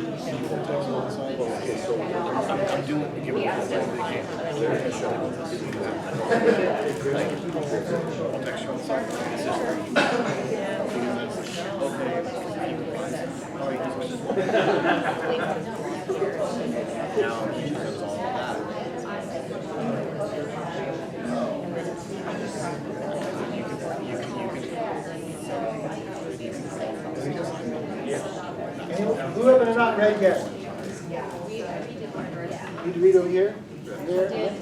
I'm doing give it all they can. I'll text you on the side. Who have it not read yet? Need to read over here? There?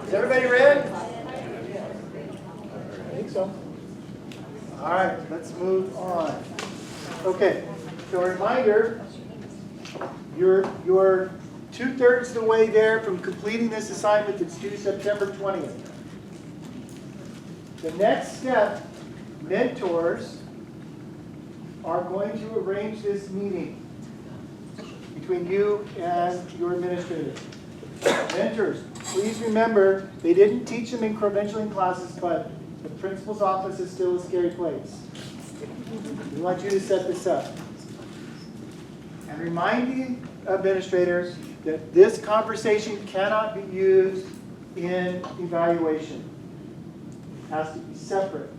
Is everybody read? I think so. All right, let's move on. Okay, so a reminder, you're 2/3 of the way there from completing this assignment that's due September 20th. The next step, mentors are going to arrange this meeting between you and your administrator. Mentors, please remember, they didn't teach them in credentialing classes, but the principal's office is still a scary place. We want you to set this up. And remind the administrators that this conversation cannot be used in evaluation. It has to be separate.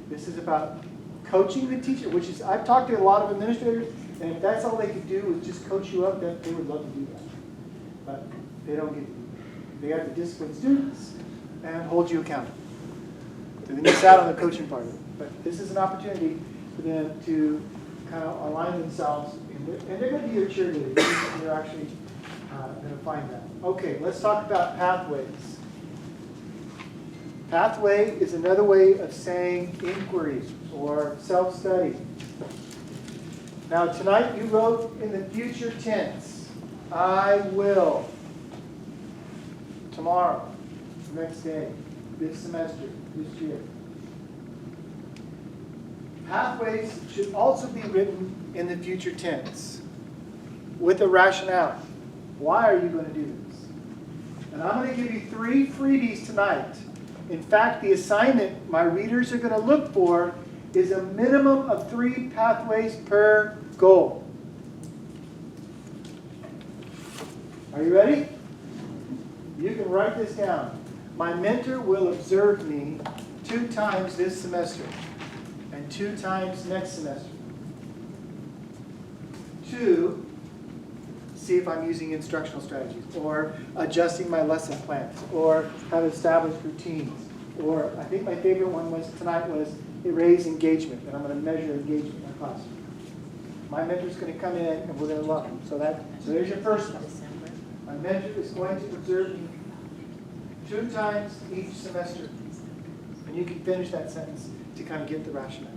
This is about coaching the teacher, which is, I've talked to a lot of administrators, and if that's all they could do was just coach you up, then they would love to do that. But they don't get to do that. They have to discipline students and hold you accountable. So they miss out on the coaching part of it. But this is an opportunity for them to kind of align themselves, and they're going to be your cheerleaders. They're actually going to find that. Okay, let's talk about pathways. Pathway is another way of saying inquiry or self-study. Now tonight you wrote in the future tense, I will, tomorrow, next day, this semester, this year. Pathways should also be written in the future tense with a rationale. Why are you going to do this? And I'm going to give you 3 freebies tonight. In fact, the assignment my readers are going to look for is a minimum of 3 pathways per goal. Are you ready? You can write this down. My mentor will observe me 2 times this semester and 2 times next semester. 2, see if I'm using instructional strategies, or adjusting my lesson plans, or have established routines. Or I think my favorite one was tonight was raise engagement, and I'm going to measure engagement in my classroom. My mentor's going to come in and we're going to love him. So there's your first one. My mentor is going to observe me 2 times each semester. And you can finish that sentence to kind of get the rationale.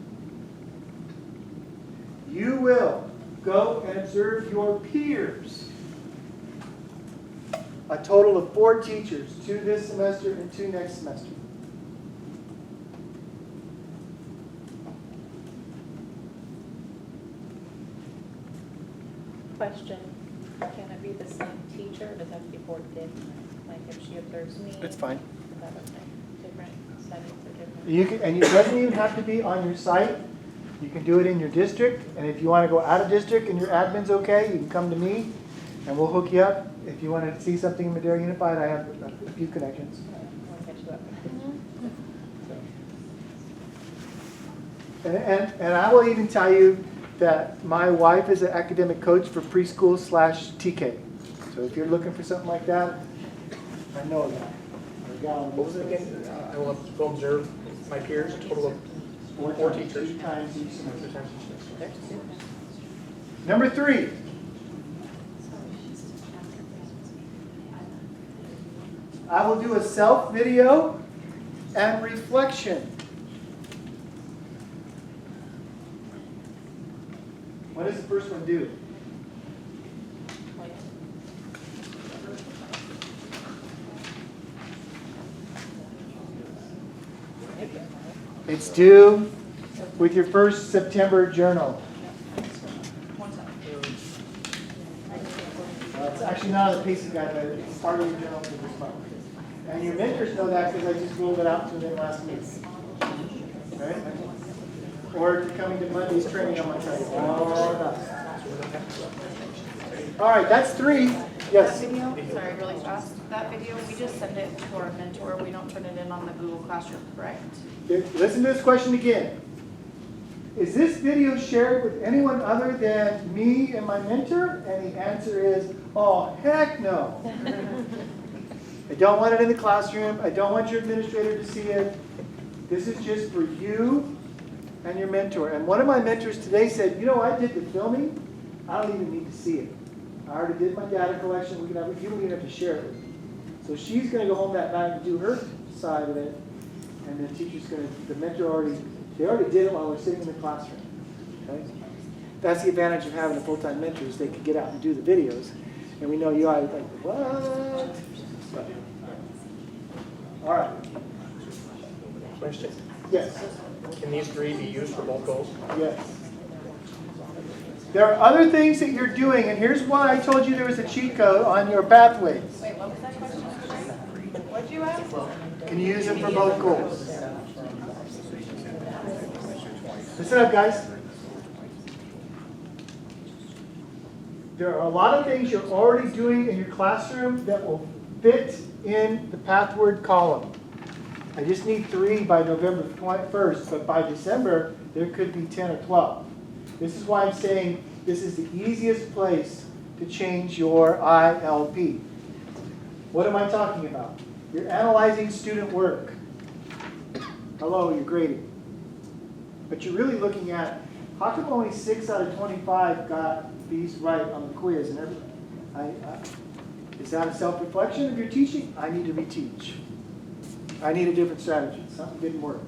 You will go and observe your peers. A total of 4 teachers, 2 this semester and 2 next semester. Question. Can it be the same teacher, or does it have to be board different? Like if she observes me? It's fine. Is that okay? Different settings or different? You can, and it doesn't even have to be on your site. You can do it in your district, and if you want to go out of district and your admin's okay, you can come to me, and we'll hook you up. If you want to see something in Madera Unified, I have a few connections. I want to catch you up. And I will even tell you that my wife is an academic coach for preschool / TK. So if you're looking for something like that, I know that. What was it again? I will go observe my peers, a total of four teachers. 8 times each semester. Number 3. I will do a self video and reflection. What does the first one do? It's due with your first September journal. It's actually not on the pacing guide, but it's part of your journal for this month. And your mentors know that because I just rolled it out to them last week. Right? Or if you're coming to Monday's training, I'm going to tell you all about it. All right, that's 3. Yes? That video, sorry, really fast. That video, we just send it to our mentor. We don't turn it in on the Google Classroom, correct? Listen to this question again. Is this video shared with anyone other than me and my mentor? And the answer is, oh, heck no. I don't want it in the classroom. I don't want your administrator to see it. This is just for you and your mentor. And one of my mentors today said, you know, I did the filming. I don't even need to see it. I already did my data collection. You don't even have to share it with me. So she's going to go home that night and do her side of it. And the teacher's going to, the mentor they already did it while we're sitting in the classroom. Okay? That's the advantage of having a full-time mentor is they can get out and do the videos. And we know you are like, what? But, all right. Question. Yes. Can these 3 be used for both goals? Yes. There are other things that you're doing, and here's why I told you there was a cheat code on your pathways. Wait, what was that question? What'd you ask? Can you use them for both goals? Listen up, guys. There are a lot of things you're already doing in your classroom that will fit in the pathword column. I just need 3 by November 1st, but by December, there could be 10 or 12. This is why I'm saying this is the easiest place to change your ILP. What am I talking about? You're analyzing student work. Hello, you're grading. But you're really looking at, how come only 6 out of 25 got these right on the quiz and everything? Is that a self-reflection of your teaching? I need to reteach. I need a different strategy. Something didn't work.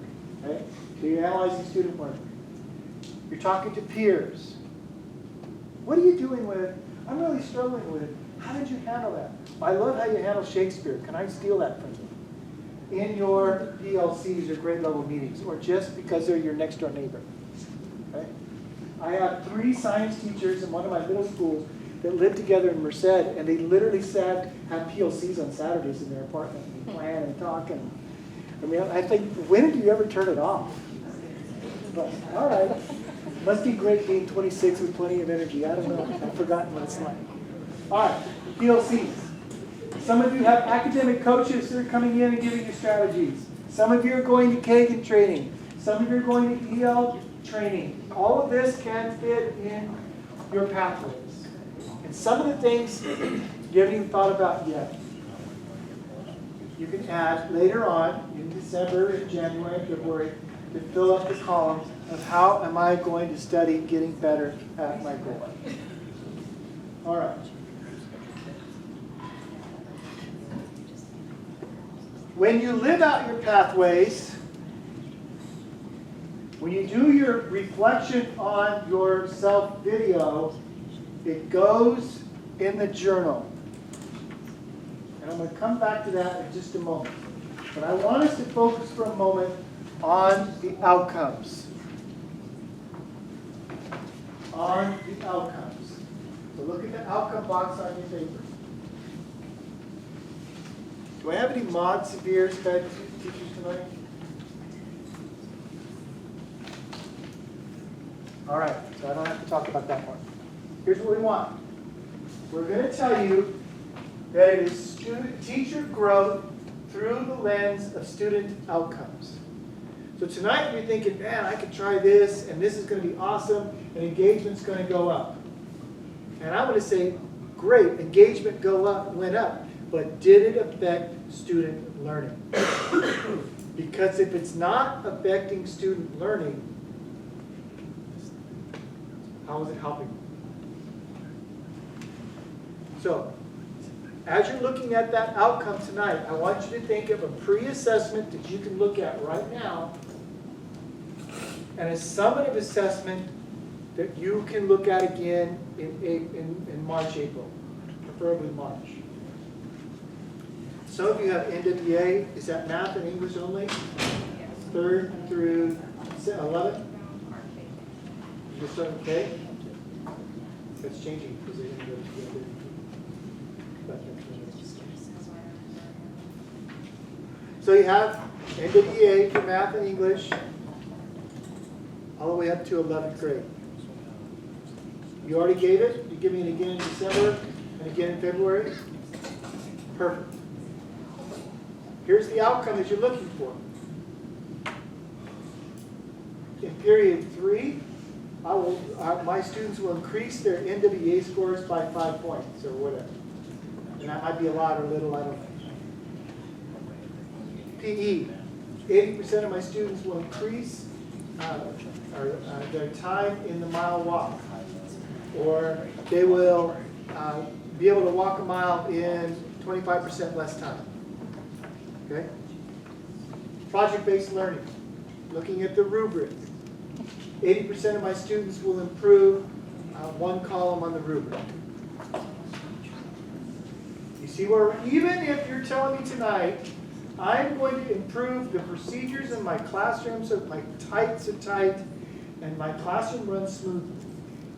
Okay? So you're analyzing student work. You're talking to peers. What are you doing with it? I'm really struggling with it. How did you handle that? I love how you handle Shakespeare. Can I steal that from you? In your PLCs or grade level meetings, or just because they're your next door neighbor. Okay? I have 3 science teachers in one of my middle schools that live together in Merced, and they literally have PLCs on Saturdays in their apartment and plan and talk. And I mean, I think, when did you ever turn it off? But, all right. Must be great being 26 with plenty of energy. I don't know. I've forgotten what it's like. All right, PLCs. Some of you have academic coaches that are coming in and giving you strategies. Some of you are going to Kagan training. Some of you are going to EL training. All of this can fit in your pathways. And some of the things you haven't even thought about yet, you can add later on in December, in January, February, to fill up the column of how am I going to study getting better at my goal. All right. When you live out your pathways, when you do your reflection on your self-video, it goes in the journal. And I'm going to come back to that in just a moment. But I want us to focus for a moment on the outcomes. On the outcomes. So look at the outcome box on your paper. Do I have any mod severe sped teachers tonight? All right, so I don't have to talk about that one. Here's what we want. We're going to tell you that it is teacher growth through the lens of student outcomes. So tonight you're thinking, man, I could try this, and this is going to be awesome, and engagement's going to go up. And I'm going to say, great, engagement went up, but did it affect student learning? Because if it's not affecting student learning, how is it helping? So, as you're looking at that outcome tonight, I want you to think of a pre-assessment that you can look at right now and a summative assessment that you can look at again in March, April, preferably March. Some of you have NWA. Is that math and English only? 3rd through 11th? You just started K? That's changing because they're going to go together. So you have NWA for math and English all the way up to 11th grade. You already gave it? You're giving it again in December and again in February? Perfect. Here's the outcome that you're looking for. In period 3, my students will increase their NWA scores by 5 points or whatever. And that might be a lot or little, I don't know. PE, 80% of my students will increase their time in the mile walk. Or they will be able to walk a mile in 25% less time. Okay? Project-based learning, looking at the rubric. 80% of my students will improve one column on the rubric. You see where, even if you're telling me tonight, I'm going to improve the procedures in my classroom so that my tights are tight and my classroom runs smoothly.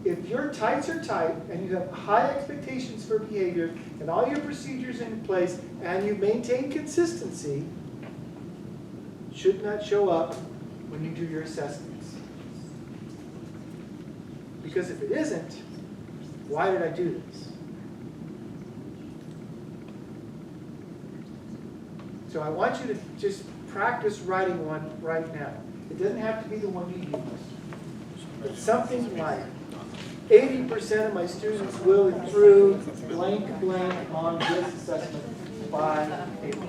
If your tights are tight and you have high expectations for behavior and all your procedures are in place and you maintain consistency, should not show up when you do your assessments. Because if it isn't, why did I do this? So I want you to just practice writing one right now. It doesn't have to be the one you use. It's something like 80% of my students will improve blank on this assessment by April.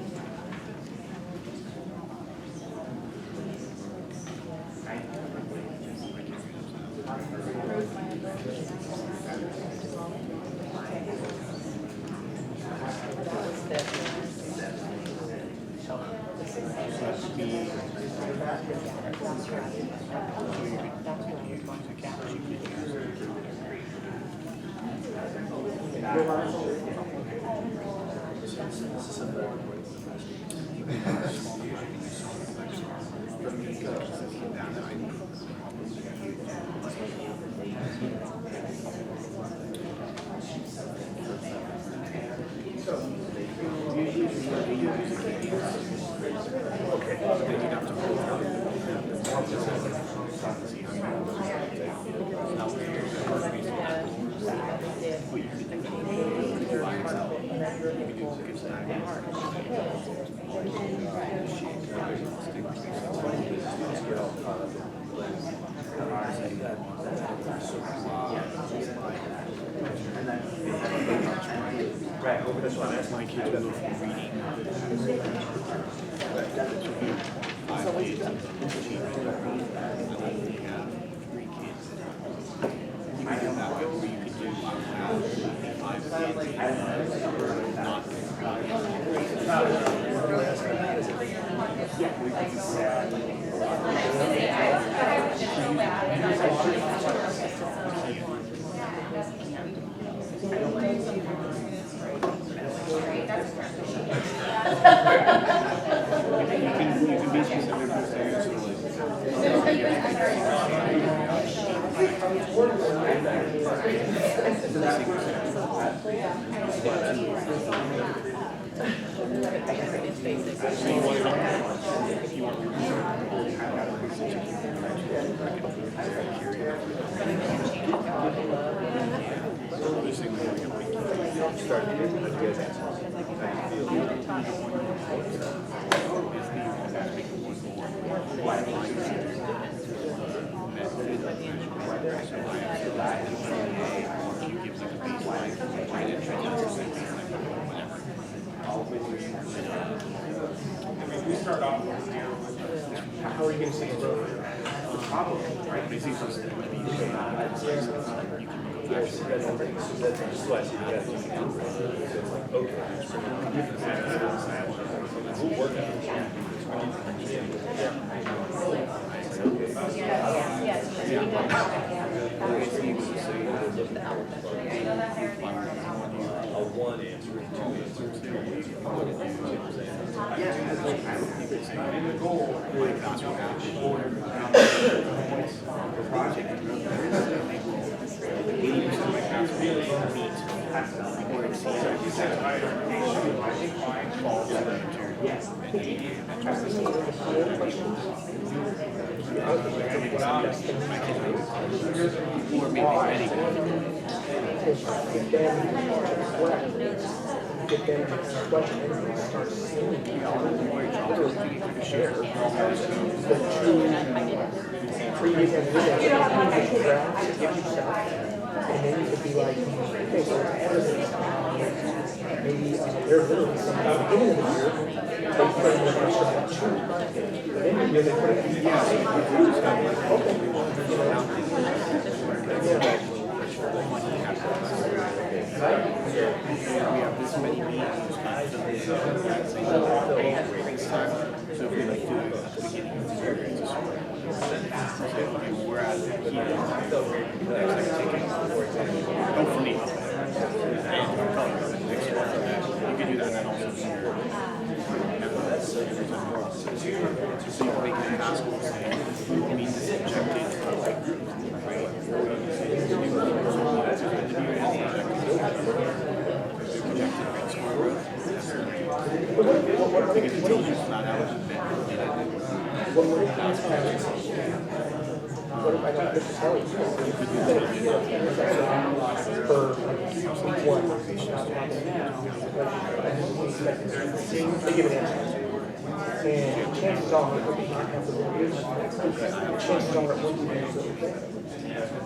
How are you going to see the road? Get them to question and start seeing share the two previous and give you stuff, and then you could be like, okay, so maybe there's literally something at the beginning of the year, they put in the first of two. Then you really put it in We have this many meetings. So if we like do it at the beginning of the year, it's just we're at here. Oh, for me. You can do that then also. So you're making it possible to say, we need this objective. Because it tells you it's not out of the what if I got this to tell you? For one. They give an answer. And chances are, it would not have the reviews. Chances are, it wouldn't be the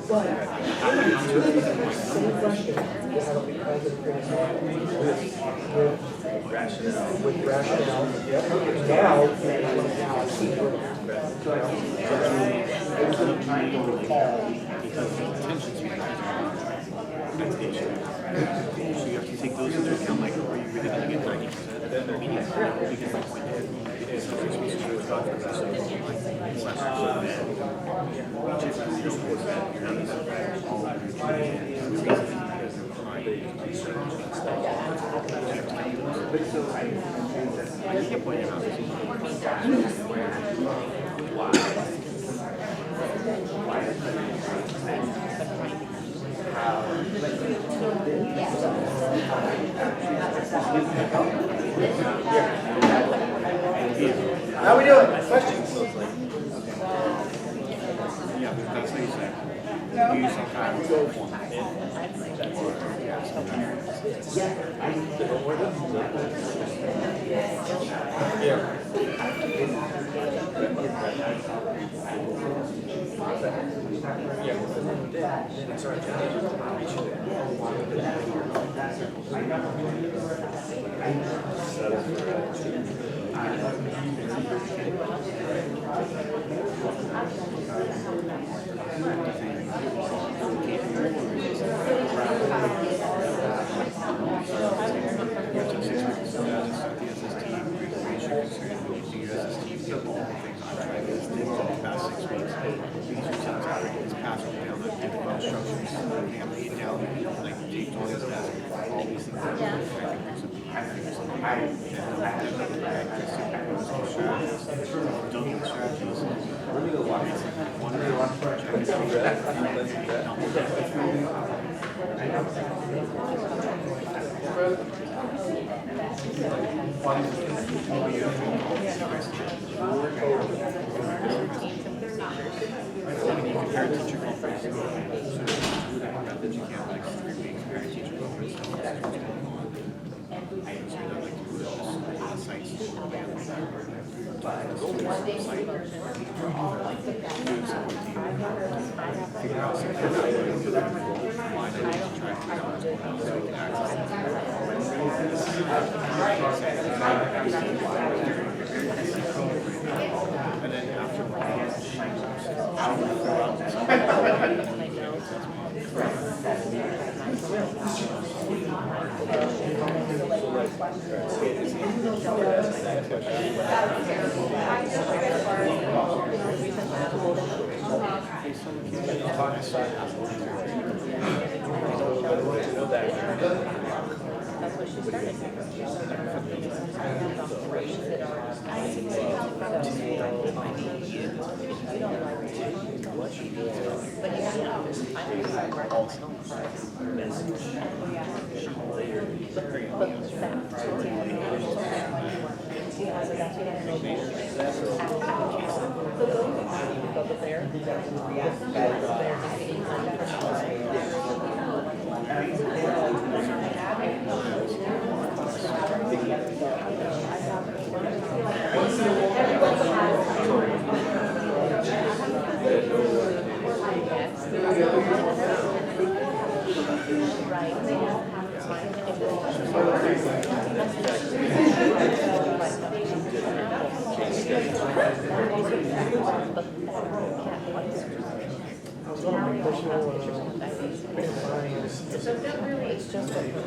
but it's really the same question to have a positive criticism with rationale. Now, So you have to take those into account, like, are you really going to get 90%? Because my point is, How we doing? Questions? yeah, that's what you said. You use some kind of format. Parent teacher conference. So that you can't like 3 weeks parent teacher conference. And then That's what she started. But you It's just what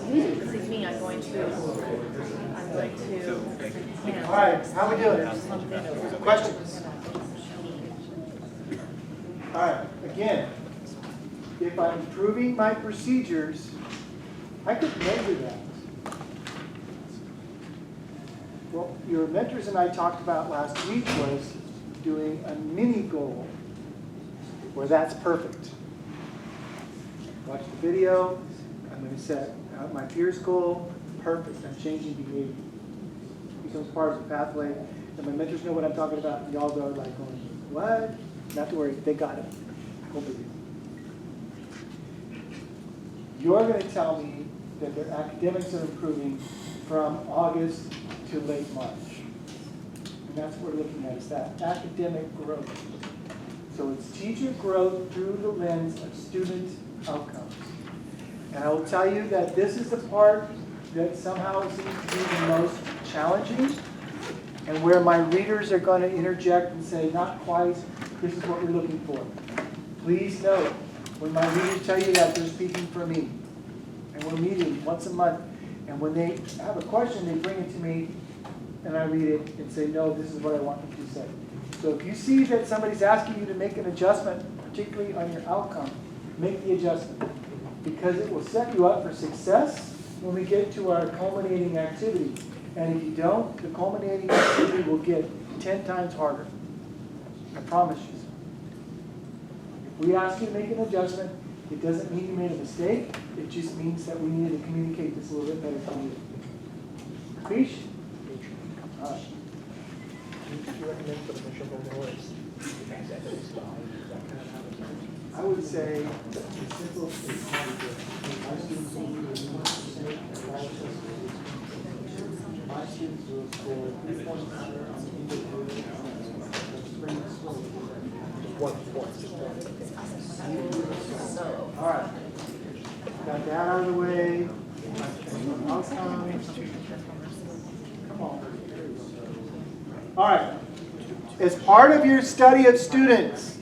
See me, I'm going to. All right, how we doing? Questions? All right, again, if I'm improving my procedures, I could measure that. What your mentors and I talked about last week was doing a mini goal where that's perfect. Watch the video, I'm going to set out my peers goal, perfect, I'm changing behavior. It becomes part of the pathway, and my mentors know what I'm talking about, and y'all are like going, what? Not to worry, they got it. Go big. You're going to tell me that their academics are improving from August to late March. And that's what we're looking at, is that academic growth. So it's teacher growth through the lens of student outcomes. And I will tell you that this is the part that somehow seems to be the most challenging, and where my readers are going to interject and say, not quite, this is what we're looking for. Please note, when my readers tell you that, they're speaking for me. And we're meeting once a month, and when they have a question, they bring it to me, and I read it and say, no, this is what I want you to say. So if you see that somebody's asking you to make an adjustment, particularly on your outcome, make the adjustment, because it will set you up for success when we get to our culminating activity. And if you don't, the culminating activity will get 10 times harder. I promise you. If we ask you to make an adjustment, it doesn't mean you made a mistake. It just means that we needed to communicate this a little bit better for you. Fish? Do you recommend for the initial goal is executive style? Is that kind of how it's done? I would say the simple is how to do it. My students will do 1% analysis. My students will score 3 points higher on individual spring school. Just one point, just one. All right. Got that out of the way. Outcomes. Come on. All right. As part of your study of students,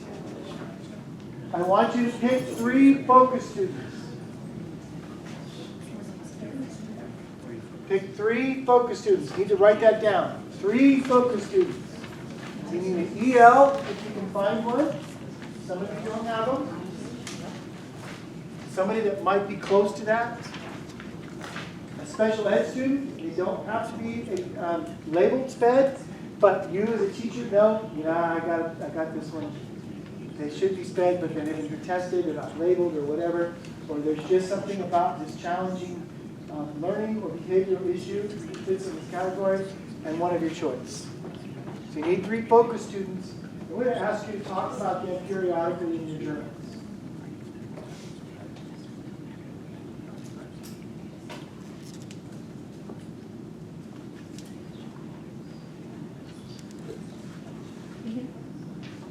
I want you to pick 3 focus students. Pick 3 focus students. You need to write that down. 3 focus students. You need an EL if you can find one. Some of you don't have them. Somebody that might be close to that. A special ed student. They don't have to be labeled SPED, but you as a teacher know, I got this one. They should be SPED, but they didn't be tested, they're not labeled or whatever, or there's just something about this challenging learning or behavioral issue that fits in this category, and one of your choice. So you need 3 focus students. We're going to ask you to talk about them periodically in your journals.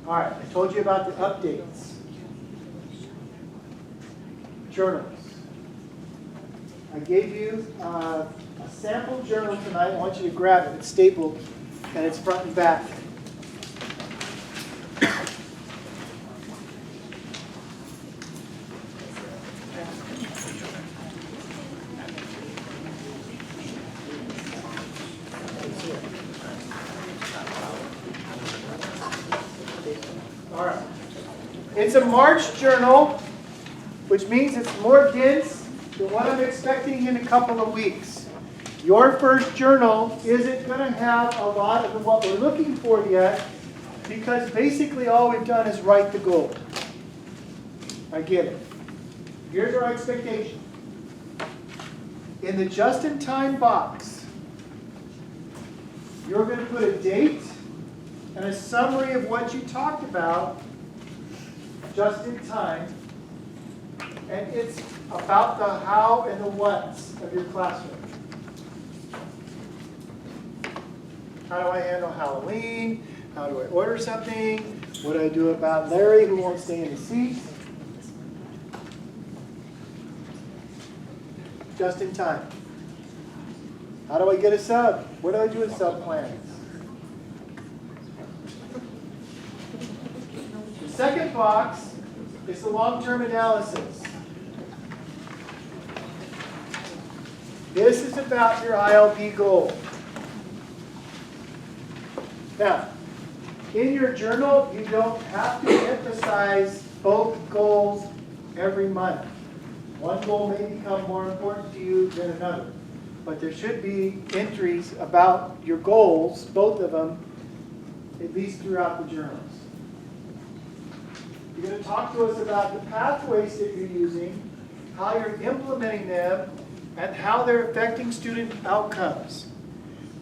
All right, I told you about the updates. Journals. I gave you a sample journal tonight. I want you to grab it. It's stapled, and it's front and back. All right. It's a March journal, which means it's more dense than what I'm expecting in a couple of weeks. Your first journal isn't going to have a lot of what we're looking for yet, because basically all we've done is write the goal. I get it. Here's our expectation. In the just-in-time box, you're going to put a date and a summary of what you talked about just in time. And it's about the how and the what's of your classroom. How do I handle Halloween? How do I order something? What do I do about Larry who won't stay in his seat? Just in time. How do I get a sub? What do I do with sub plans? The second box is the long-term analysis. This is about your ILP goal. Now, in your journal, you don't have to emphasize both goals every month. One goal may become more important to you than another. But there should be entries about your goals, both of them, at least throughout the journals. You're going to talk to us about the pathways that you're using, how you're implementing them, and how they're affecting student outcomes.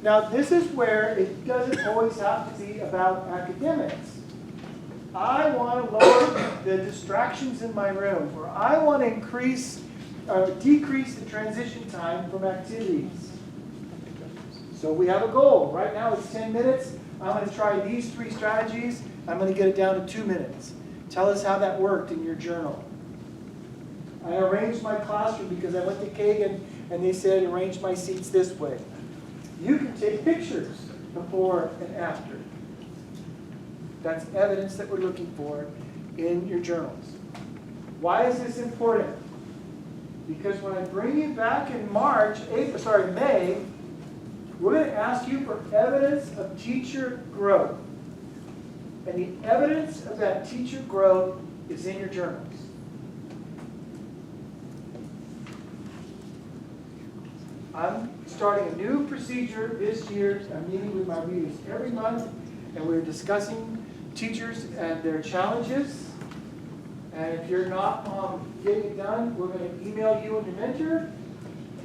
Now, this is where it doesn't always have to be about academics. I want to lower the distractions in my room, or I want to increase or decrease the transition time from activities. So we have a goal. Right now it's 10 minutes. I'm going to try these 3 strategies. I'm going to get it down to 2 minutes. Tell us how that worked in your journal. I arranged my classroom because I went to Kagan and they said arrange my seats this way. You can take pictures before and after. That's evidence that we're looking for in your journals. Why is this important? Because when I bring you back in May, we're going to ask you for evidence of teacher growth. And the evidence of that teacher growth is in your journals. I'm starting a new procedure this year. I'm meeting with my readers every month, and we're discussing teachers and their challenges. And if you're not getting it done, we're going to email you and your mentor.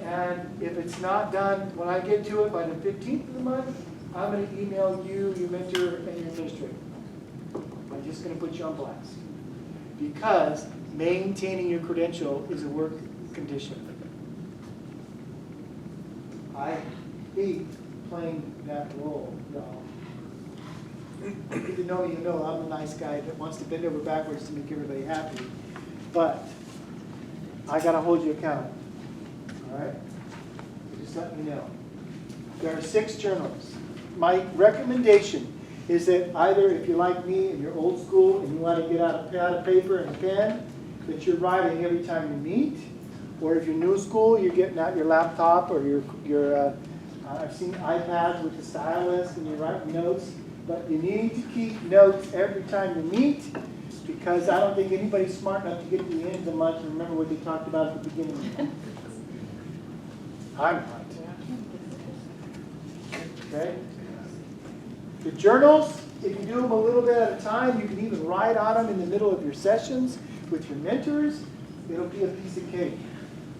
And if it's not done, when I get to it by the 15th of the month, I'm going to email you, your mentor, and your administrator. I'm just going to put you on blast. Because maintaining your credential is a work condition. I hate playing that role, y'all. If you know me, you know I'm a nice guy that wants to bend over backwards to make everybody happy. But I got to hold you accountable. All right? So just let me know. There are 6 journals. My recommendation is that either if you're like me and you're old school and you want to get out a pad of paper and a pen, that you're writing every time you meet. Or if you're new school, you're getting out your laptop or your I've seen iPads with the stylus and you're writing notes. But you need to keep notes every time you meet, because I don't think anybody's smart enough to get to the end of the month and remember what they talked about at the beginning. I'm not. Okay? The journals, if you do them a little bit at a time, you can even write on them in the middle of your sessions with your mentors. It'll be a piece of cake.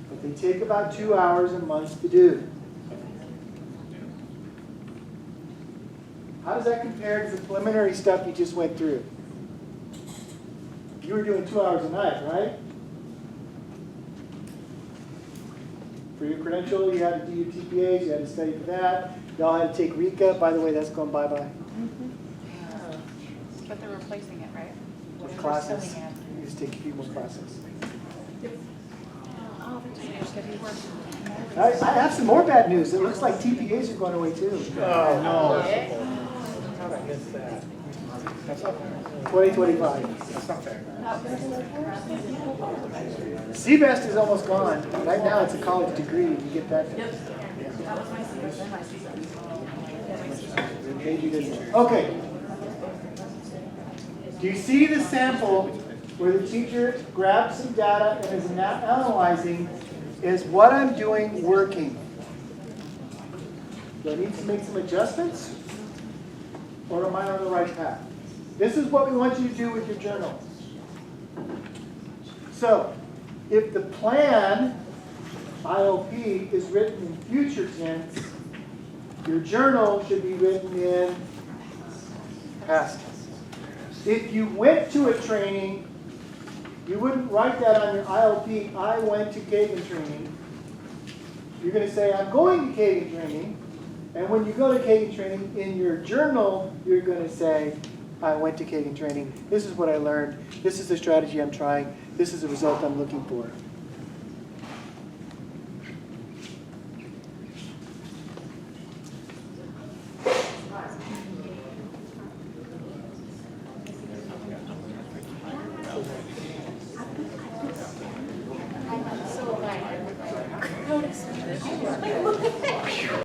But they take about 2 hours a month to do. How does that compare to the preliminary stuff you just went through? You were doing 2 hours a night, right? For your credential, you had to do your TPAs, you had to study for that. Y'all had to take RECA. By the way, that's going bye-bye. But they're replacing it, right? With classes. You just take a few more classes. Oh, the teachers could be working. I have some more bad news. It looks like TPAs are going away too. Oh, no. How did I miss that? That's not fair. 2025. That's not fair. CBEST is almost gone. Right now it's a college degree. You get that. That was my CBEST and my CBEST. Okay. Do you see the sample where the teacher grabs some data and is analyzing, is what I'm doing working? Do I need to make some adjustments? Or am I on the right path? This is what we want you to do with your journal. So, if the plan, ILP, is written in future tense, your journal should be written in past tense. If you went to a training, you wouldn't write that on your ILP, I went to Kagan training. You're going to say, I'm going to Kagan training. And when you go to Kagan training, in your journal, you're going to say, I went to Kagan training. This is what I learned. This is the strategy I'm trying. This is the result I'm looking for.